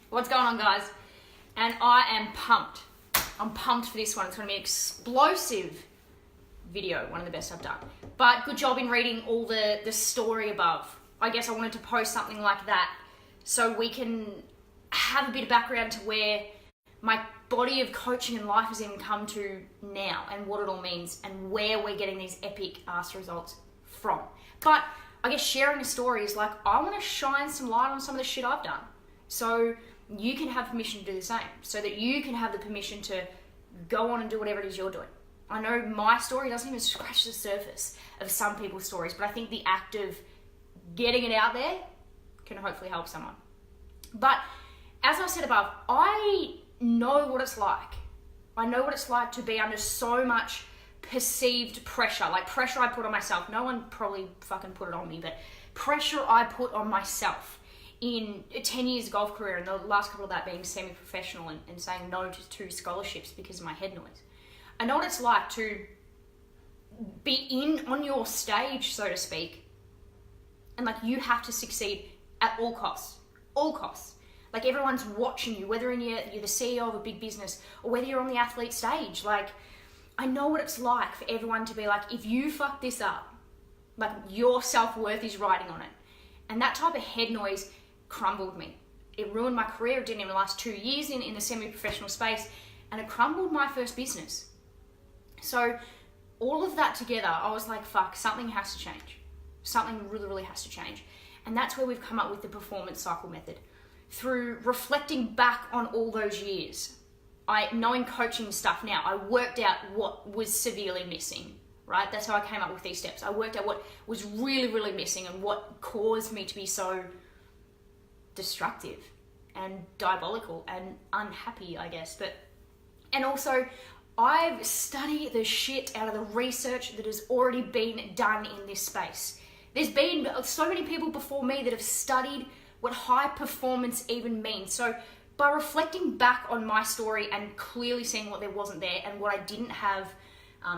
What's going on, guys? And I am pumped. I'm pumped for this one. It's going to be an explosive video, one of the best I've done. But good job in reading all the story above. I guess I wanted to post something like that so we can have a bit of background to where my body of coaching and life has even come to now and what it all means and where we're getting these epic ass results from. But I guess sharing a story is like, I want to shine some light on some of the shit I've done. So you can have permission to do the same, so that you can have the permission to go on and do whatever it is you're doing. I know my story doesn't even scratch the surface of some people's stories, but I think the act of getting it out there can hopefully help someone. But as I said above, I know what it's like. I know what it's like to be under so much perceived pressure, like pressure I put on myself. No one probably fucking put it on me, but pressure I put on myself in a 10 years golf career, and the last couple of that being semi-professional and saying no to 2 scholarships because of my head noise. I know what it's like to be on your stage, so to speak, and like you have to succeed at all costs. Like everyone's watching you, whether you're the CEO of a big business or whether you're on the athlete stage. Like, I know what it's like for everyone to be like, if you fuck this up, like your self-worth is riding on it. And that type of head noise crumbled me. It ruined my career. It didn't even last 2 years in the semi-professional space, and it crumbled my first business. So all of that together, I was like, fuck, something has to change. Something really, really has to change. And that's where we've come up with the performance cycle method. Through reflecting back on all those years, knowing coaching stuff now, I worked out what was severely missing, right? That's how I came up with these steps. I worked out what was really, really missing and what caused me to be so destructive and diabolical and unhappy, I guess. And also, I've studied the shit out of the research that has already been done in this space. There's been so many people before me that have studied what high performance even means. So by reflecting back on my story and clearly seeing what there wasn't there and what I didn't have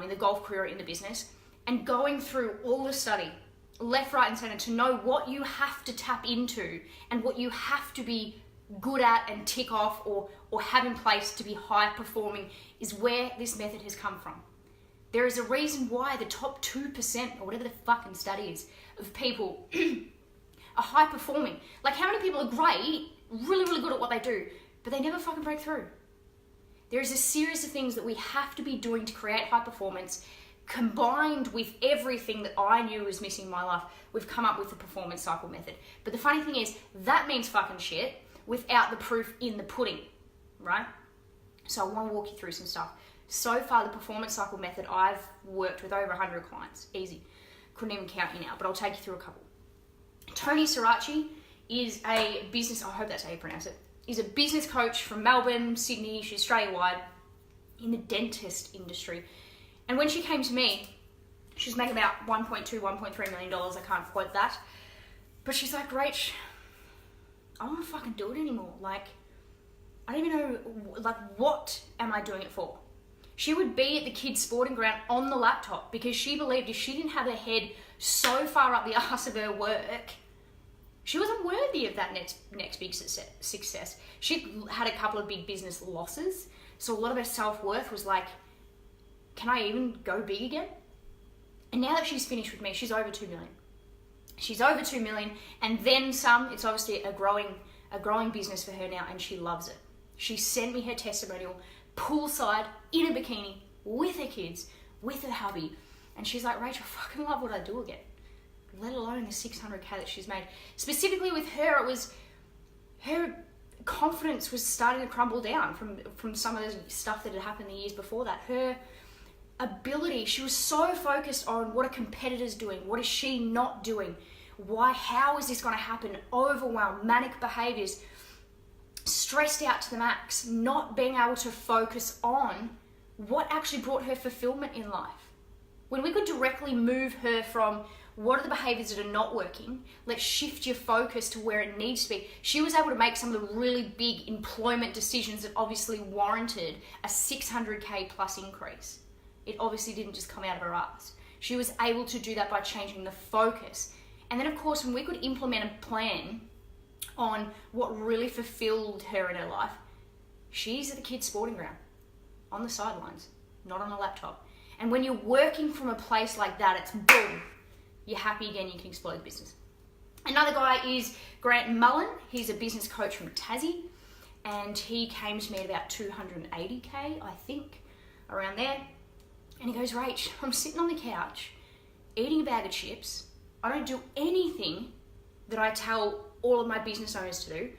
in the golf career, in the business, and going through all the study, left, right, and center, to know what you have to tap into and what you have to be good at and tick off or have in place to be high performing is where this method has come from. There is a reason why the top 2%, or whatever the fucking study is, of people are high performing. Like, how many people are great, really, really good at what they do, but they never fucking break through? There is a series of things that we have to be doing to create high performance. Combined with everything that I knew was missing in my life, we've come up with the performance cycle method. But the funny thing is, that means fucking shit without the proof in the pudding, right? So I want to walk you through some stuff. So far, the performance cycle method, I've worked with over 100 clients. Easy. Couldn't even count you now, but I'll take you through a couple. Tony Sirachi is a business, I hope that's how you pronounce it, is a business coach from Melbourne, Sydney, she's Australia-wide, in the dentist industry. And when she came to me, she was making about $1.3 million. I can't quote that. But she's like, Rach, I don't want to fucking do it anymore. Like, I don't even know, like, what am I doing it for? She would be at the kids' sporting ground on the laptop because she believed if she didn't have her head so far up the arse of her work, she wasn't worthy of that next big success. She had a couple of big business losses. So a lot of her self-worth was like, can I even go big again? And now that she's finished with me, she's over 2 million. She's over 2 million and then some. It's obviously a growing business for her now, and she loves it. She sent me her testimonial, poolside, in a bikini, with her kids, with her hubby. And she's like, Rachel, I fucking love what I do again. Let alone the 600K that she's made. Specifically with her, it was her confidence was starting to crumble down from some of the stuff that had happened the years before that. Her ability, she was so focused on what a competitor's doing, what is she not doing, how is this going to happen, overwhelmed, manic behaviors, stressed out to the max, not being able to focus on what actually brought her fulfillment in life. When we could directly move her from what are the behaviors that are not working, let's shift your focus to where it needs to be. She was able to make some of the really big employment decisions that obviously warranted a 600K plus increase. It obviously didn't just come out of her ass. She was able to do that by changing the focus. And then of course, when we could implement a plan on what really fulfilled her in her life, she's at the kids' sporting ground, on the sidelines, not on a laptop. And when you're working from a place like that, it's boom, you're happy again, you can explode the business. Another guy is Grant Mullen. He's a business coach from Tassie, and he came to me at about 280K, I think, around there. And he goes, Rach, I'm sitting on the couch, eating a bag of chips. I don't do anything that I tell all of my business owners to do.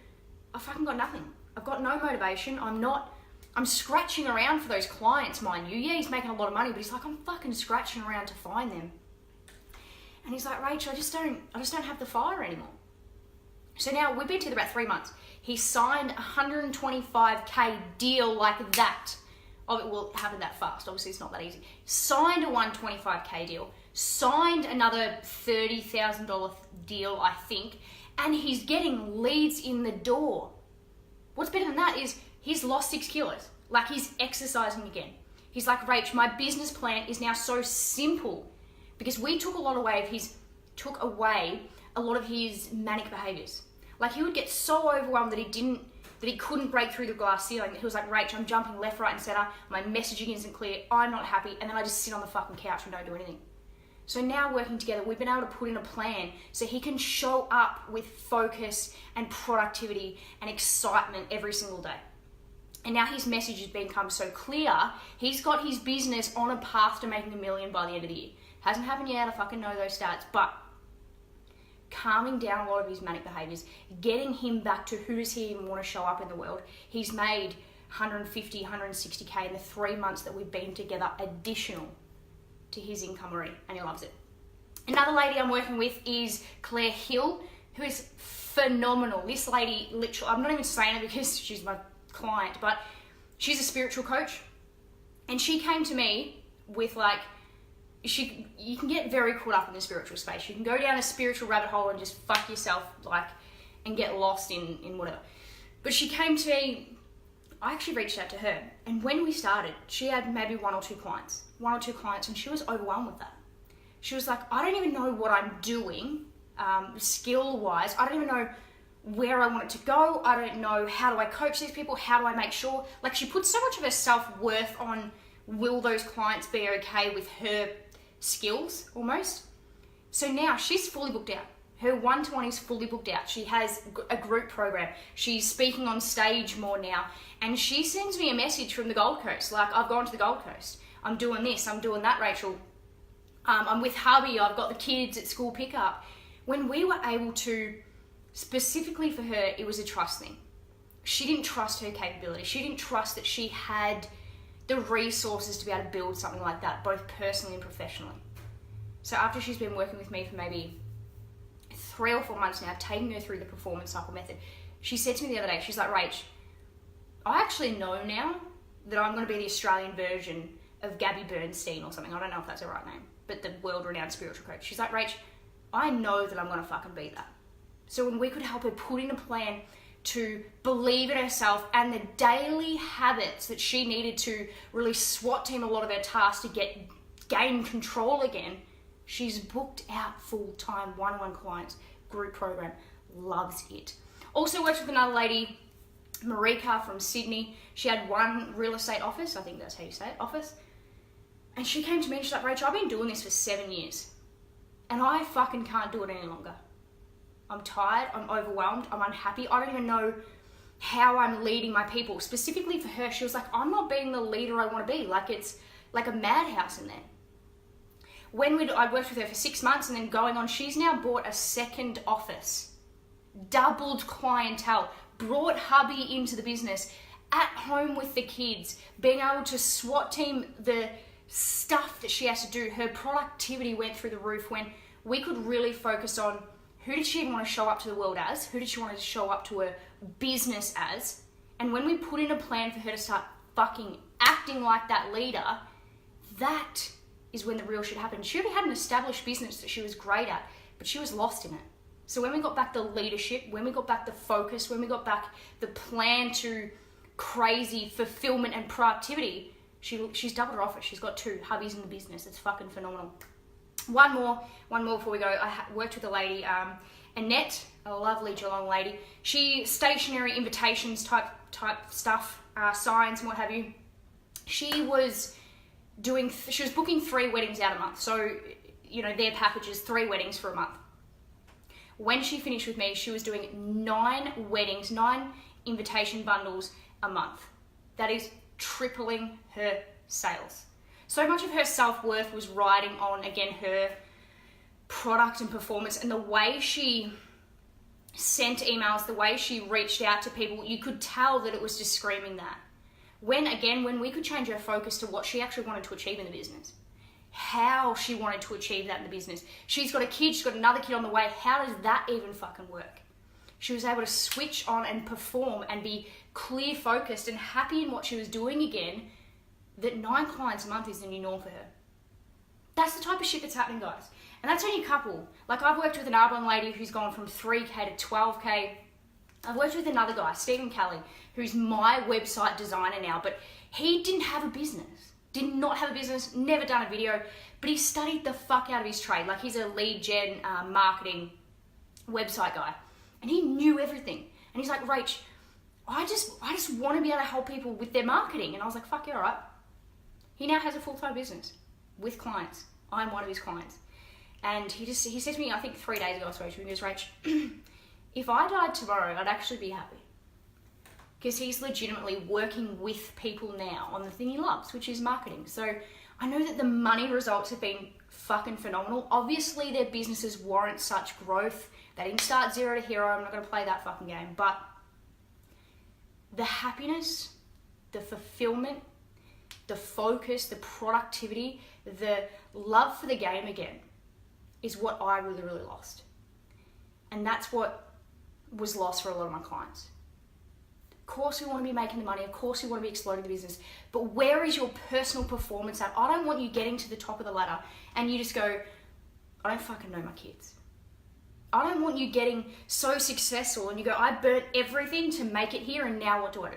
I've fucking got nothing. I've got no motivation. I'm scratching around for those clients, mind you. Yeah, he's making a lot of money, but he's like, I'm fucking scratching around to find them. And he's like, Rach, I just don't have the fire anymore. So now we've been together about 3 months. He signed a 125K deal like that. Oh, it will happen that fast. Obviously, it's not that easy. Signed a 125K deal. Signed another $30,000 deal, I think. And he's getting leads in the door. What's better than that is he's lost 6 kilos. Like, he's exercising again. He's like, Rach, my business plan is now so simple because we took away a lot of his manic behaviors. Like, he would get so overwhelmed that he couldn't break through the glass ceiling. That he was like, Rach, I'm jumping left, right, and center. My messaging isn't clear. I'm not happy. And then I just sit on the fucking couch and don't do anything. So now working together, we've been able to put in a plan so he can show up with focus and productivity and excitement every single day. And now his message has become so clear, he's got his business on a path to making $1 million by the end of the year. Hasn't happened yet, I fucking know those stats, but calming down a lot of his manic behaviors, getting him back to who does he even want to show up in the world. He's made 150, 160K in the 3 months that we've been together, additional to his income already, and he loves it. Another lady I'm working with is Claire Hill, who is phenomenal. This lady, literally, I'm not even saying it because she's my client, but she's a spiritual coach, and she came to me with you can get very caught up in the spiritual space. You can go down a spiritual rabbit hole and just fuck yourself and get lost in whatever. But she came to me, I actually reached out to her, and when we started, she had maybe one or two clients, and she was overwhelmed with that. She was like, I don't even know what I'm doing, skill-wise. I don't even know where I want it to go. I don't know, how do I coach these people? How do I make sure? Like, she put so much of her self-worth on, will those clients be okay with her skills, almost? So now she's fully booked out. Her one-to-one is fully booked out. She has a group program. She's speaking on stage more now. And she sends me a message from the Gold Coast. Like, I've gone to the Gold Coast. I'm doing this. I'm doing that, Rachel. I'm with hubby. I've got the kids at school pickup. When we were able to, specifically for her, it was a trust thing. She didn't trust her capability. She didn't trust that she had the resources to be able to build something like that, both personally and professionally. So after she's been working with me for maybe 3 or 4 months now, taking her through the performance cycle method, she said to me the other day, she's like, Rach, I actually know now that I'm going to be the Australian version of Gabby Bernstein or something. I don't know if that's her right name, but the world-renowned spiritual coach. She's like, Rach, I know that I'm going to fucking be that. So when we could help her put in a plan to believe in herself and the daily habits that she needed to really SWAT team a lot of her tasks to gain control again, she's booked out full-time one-on-one clients, group program, loves it. Also works with another lady, Marika from Sydney. She had one real estate office, I think that's how you say it, office. And she came to me and she's like, Rachel, I've been doing this for 7 years and I fucking can't do it any longer. I'm tired, I'm overwhelmed, I'm unhappy. I don't even know how I'm leading my people. Specifically for her, she was like, I'm not being the leader I want to be. Like, it's like a madhouse in there. I worked with her for 6 months and then going on, she's now bought a second office, doubled clientele, brought hubby into the business, at home with the kids, being able to SWAT team the stuff that she has to do. Her productivity went through the roof when we could really focus on who did she even want to show up to the world as? Who did she want to show up to her business as? And when we put in a plan for her to start fucking acting like that leader, that is when the real shit happened. She already had an established business that she was great at, but she was lost in it. So when we got back the leadership, when we got back the focus, when we got back the plan to crazy fulfillment and productivity, she's doubled her office. She's got 2 hubbies in the business. It's fucking phenomenal. One more before we go. I worked with a lady, Annette, a lovely Geelong lady. She stationary invitations type stuff, signs and what have you. She was booking 3 weddings out a month. So, you know, their package is 3 weddings for a month. When she finished with me, she was doing 9 weddings, 9 invitation bundles a month. That is tripling her sales. So much of her self-worth was riding on, again, her product and performance, and the way she sent emails, the way she reached out to people, you could tell that it was just screaming that. When we could change her focus to what she actually wanted to achieve in the business, how she wanted to achieve that in the business. She's got a kid, she's got another kid on the way. How does that even fucking work? She was able to switch on and perform and be clear focused and happy in what she was doing again, that 9 clients a month is the new norm for her. That's the type of shit that's happening, guys. And that's only a couple. Like, I've worked with an Arbonne lady who's gone from 3K to 12K. I've worked with another guy, Stephen Kelly, who's my website designer now, but he didn't have a business. Did not have a business, never done a video, but he studied the fuck out of his trade. Like, he's a lead gen marketing website guy, and he knew everything. And he's like, Rach, I just want to be able to help people with their marketing. And I was like, fuck, you're all right. He now has a full-time business with clients. I'm one of his clients. And he said to me, I think 3 days ago, I spoke to him, he goes, Rach, if I died tomorrow, I'd actually be happy. Because he's legitimately working with people now on the thing he loves, which is marketing. So I know that the money results have been fucking phenomenal. Obviously, their businesses warrant such growth. They didn't start 0 to hero. I'm not going to play that fucking game. But the happiness, the fulfillment, the focus, the productivity, the love for the game again is what I really, really lost. And that's what was lost for a lot of my clients. Of course we want to be making the money, of course we want to be exploding the business, but where is your personal performance at? I don't want you getting to the top of the ladder and you just go, I don't fucking know my kids. I don't want you getting so successful and you go, I burnt everything to make it here and now what do I do?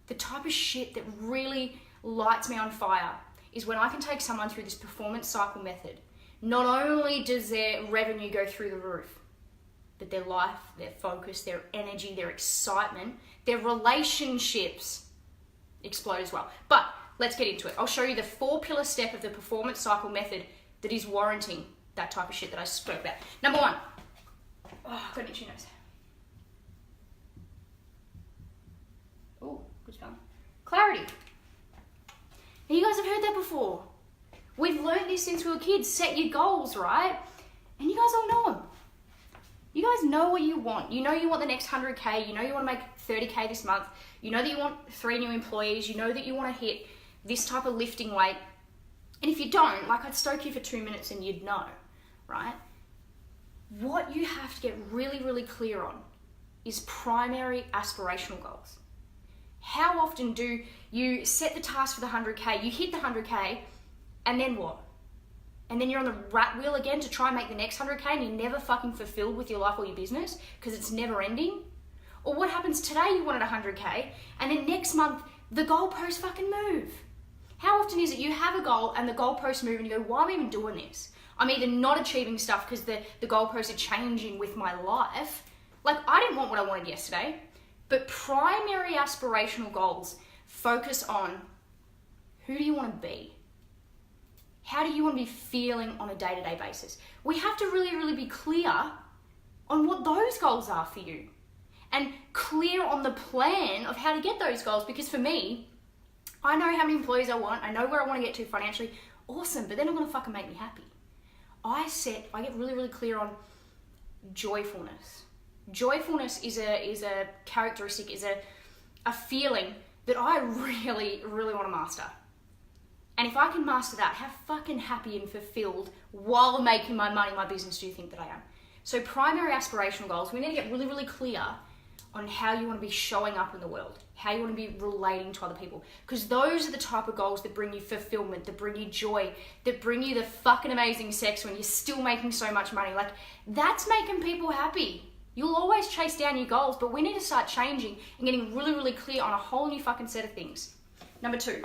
The type of shit that really lights me on fire is when I can take someone through this performance cycle method. Not only does their revenue go through the roof, but their life, their focus, their energy, their excitement, their relationships explode as well. But let's get into it. I'll show you the 4-pillar step of the performance cycle method that is warranting that type of shit that I spoke about. Number 1. Oh, I've got an itchy nose. Oh, good spelling. Clarity. Now, you guys have heard that before. We've learned this since we were kids. Set your goals, right? And you guys all know them. You guys know what you want. You know you want the next 100K. You know you want to make 30K this month. You know that you want 3 new employees. You know that you want to hit this type of lifting weight. And if you don't, like, I'd stoke you for 2 minutes and you'd know, right? What you have to get really, really clear on is primary aspirational goals. How often do you set the task for the 100K, you hit the 100K, and then what? And then you're on the rat wheel again to try and make the next 100K and you're never fucking fulfilled with your life or your business because it's never ending? Or what happens today, you wanted 100K, and then next month, the goalposts fucking move? How often is it you have a goal and the goalposts move and you go, why am I even doing this? I'm either not achieving stuff because the goalposts are changing with my life. Like, I didn't want what I wanted yesterday, but primary aspirational goals focus on who do you want to be? How do you want to be feeling on a day-to-day basis? We have to really, really be clear on what those goals are for you and clear on the plan of how to get those goals. Because for me, I know how many employees I want. I know where I want to get to financially. Awesome, but they're not going to fucking make me happy. I get really, really clear on joyfulness. Joyfulness is a characteristic, is a feeling that I really, really want to master. And if I can master that, how fucking happy and fulfilled while making my money, my business, do you think that I am? So primary aspirational goals, we need to get really, really clear on how you want to be showing up in the world, how you want to be relating to other people. Because those are the type of goals that bring you fulfillment, that bring you joy, that bring you the fucking amazing sex when you're still making so much money. Like, that's making people happy. You'll always chase down your goals, but we need to start changing and getting really, really clear on a whole new fucking set of things. Number 2.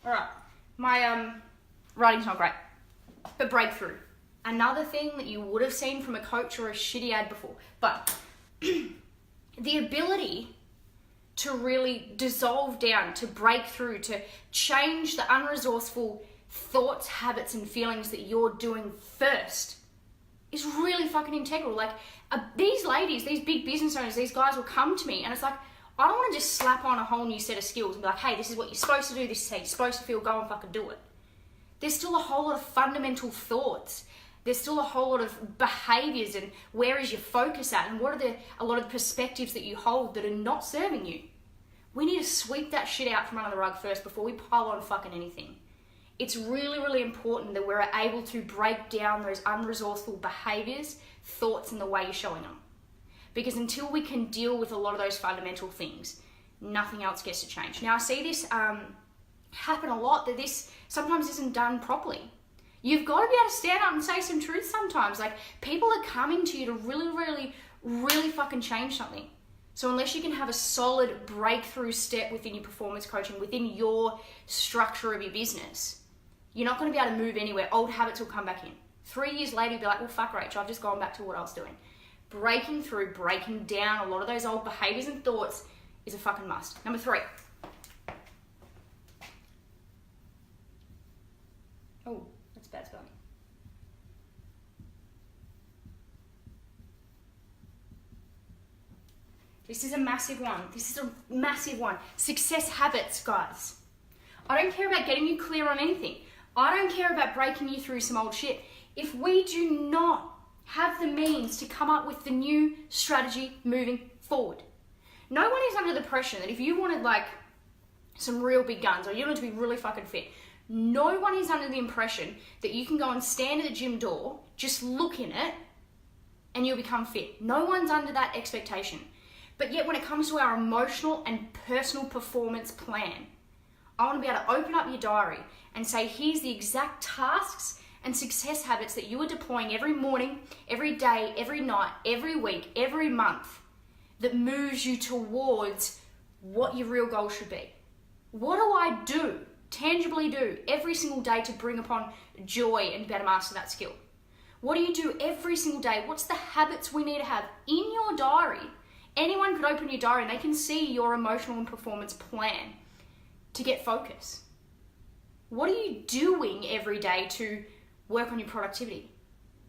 All right. My writing's not great. But breakthrough. Another thing that you would have seen from a coach or a shitty ad before. But the ability to really dissolve down, to break through, to change the unresourceful thoughts, habits, and feelings that you're doing first is really fucking integral. Like, these ladies, these big business owners, these guys will come to me and it's like, I don't want to just slap on a whole new set of skills and be like, hey, this is what you're supposed to do, this is how you're supposed to feel, go and fucking do it. There's still a whole lot of fundamental thoughts. There's still a whole lot of behaviors and where is your focus at and what are a lot of the perspectives that you hold that are not serving you. We need to sweep that shit out from under the rug first before we pile on fucking anything. It's really, really important that we're able to break down those unresourceful behaviors, thoughts, and the way you're showing them. Because until we can deal with a lot of those fundamental things, nothing else gets to change. Now, I see this happen a lot, that this sometimes isn't done properly. You've got to be able to stand up and say some truth sometimes. Like, people are coming to you to really, really, really fucking change something. So unless you can have a solid breakthrough step within your performance coaching, within your structure of your business, you're not going to be able to move anywhere. Old habits will come back in. 3 years later, you'll be like, well, fuck Rachel, I've just gone back to what I was doing. Breaking through, breaking down a lot of those old behaviors and thoughts is a fucking must. Number 3. Oh, that's bad spelling. This is a massive one. This is a massive one. Success habits, guys. I don't care about getting you clear on anything. I don't care about breaking you through some old shit. If we do not have the means to come up with the new strategy moving forward, no one is under the pressure that if you wanted like some real big guns or you wanted to be really fucking fit, no one is under the impression that you can go and stand at the gym door, just look in it, and you'll become fit. No one's under that expectation. But yet when it comes to our emotional and personal performance plan, I want to be able to open up your diary and say, here's the exact tasks and success habits that you are deploying every morning, every day, every night, every week, every month that moves you towards what your real goal should be. What do I do, tangibly do, every single day to bring upon joy and better master that skill? What do you do every single day? What's the habits we need to have in your diary? Anyone could open your diary and they can see your emotional and performance plan to get focus. What are you doing every day to work on your productivity,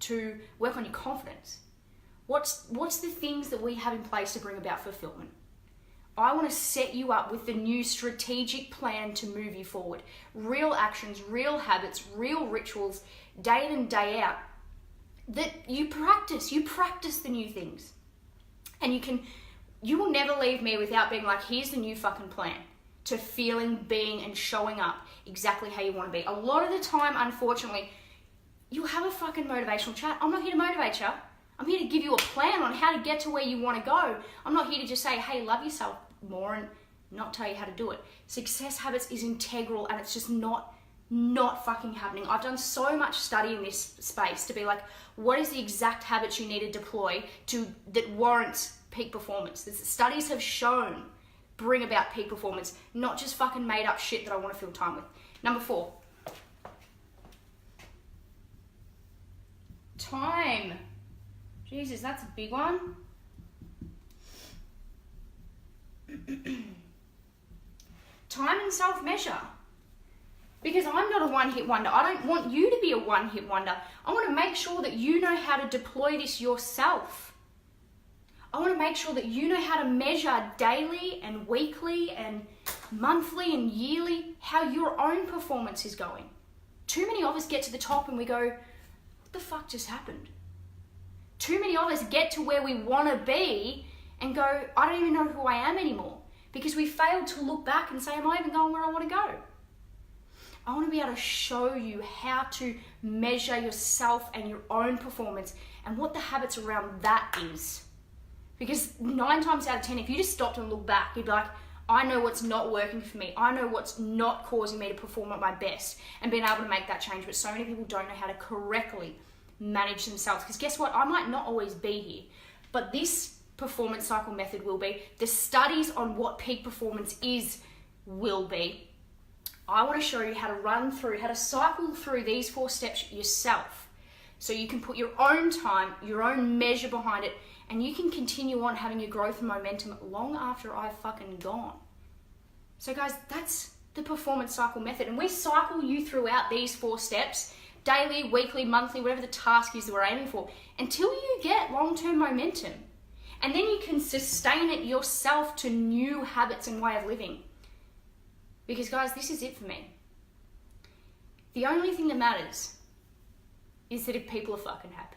to work on your confidence? What's the things that we have in place to bring about fulfillment? I want to set you up with the new strategic plan to move you forward. Real actions, real habits, real rituals, day in and day out, that you practice the new things. And you will never leave me without being like, here's the new fucking plan to feeling, being, and showing up exactly how you want to be. A lot of the time, unfortunately, you'll have a fucking motivational chat. I'm not here to motivate you. I'm here to give you a plan on how to get to where you want to go. I'm not here to just say, hey, love yourself more and not tell you how to do it. Success habits is integral and it's just not fucking happening. I've done so much study in this space to be like, what is the exact habits you need to deploy that warrants peak performance? The studies have shown bring about peak performance, not just fucking made up shit that I want to fill time with. Number 4. Time. Jesus, that's a big one. Time and self-measure. Because I'm not a one-hit wonder. I don't want you to be a one-hit wonder. I want to make sure that you know how to deploy this yourself. I want to make sure that you know how to measure daily and weekly and monthly and yearly how your own performance is going. Too many of us get to the top and we go, what the fuck just happened? Too many of us get to where we want to be and go, I don't even know who I am anymore, because we failed to look back and say, am I even going where I want to go? I want to be able to show you how to measure yourself and your own performance and what the habits around that is. Because 9 times out of 10, if you just stopped and looked back, you'd be like, I know what's not working for me. I know what's not causing me to perform at my best, and being able to make that change. But so many people don't know how to correctly manage themselves. Because guess what? I might not always be here, but this performance cycle method will be. The studies on what peak performance is will be. I want to show you how to cycle through these 4 steps yourself. So you can put your own time, your own measure behind it, and you can continue on having your growth and momentum long after I've fucking gone. So guys, that's the performance cycle method. And we cycle you throughout these 4 steps, daily, weekly, monthly, whatever the task is that we're aiming for, until you get long-term momentum. And then you can sustain it yourself to new habits and way of living. Because guys, this is it for me. The only thing that matters is that if people are fucking happy.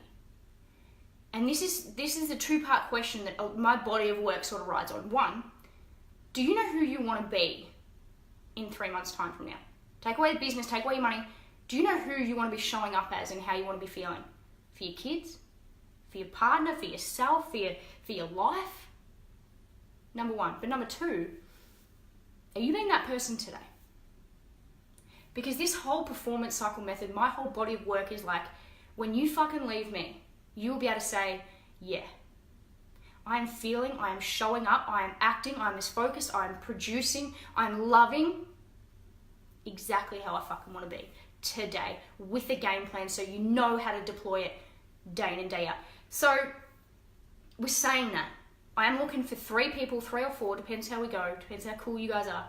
And this is a 2-part question that my body of work sort of rides on. 1, do you know who you want to be in 3 months' time from now? Take away the business, take away your money. Do you know who you want to be showing up as and how you want to be feeling? For your kids? For your partner? For yourself? For your life? Number 1. But number 2, are you being that person today? Because this whole performance cycle method, my whole body of work is like, when you fucking leave me, you'll be able to say, yeah, I am feeling, I am showing up, I am acting, I am as focused, I am producing, I am loving exactly how I fucking want to be today with a game plan so you know how to deploy it day in and day out. So we're saying that. I am looking for 3 people, 3 or 4, depends how we go, depends how cool you guys are,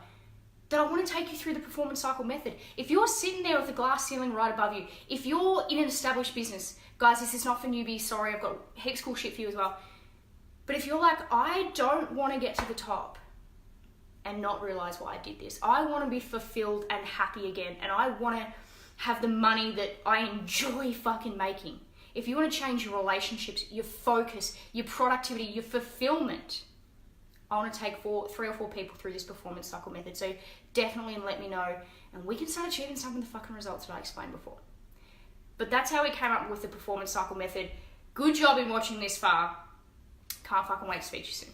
that I want to take you through the performance cycle method. If you're sitting there with a glass ceiling right above you, if you're in an established business, guys, this is not for newbies, sorry, I've got heaps of cool shit for you as well. But if you're like, I don't want to get to the top and not realize why I did this. I want to be fulfilled and happy again, and I want to have the money that I enjoy fucking making. If you want to change your relationships, your focus, your productivity, your fulfillment, I want to take 3 or 4 people through this performance cycle method. So definitely let me know, and we can start achieving some of the fucking results that I explained before. But that's how we came up with the performance cycle method. Good job in watching this far. Can't fucking wait to speak to you soon.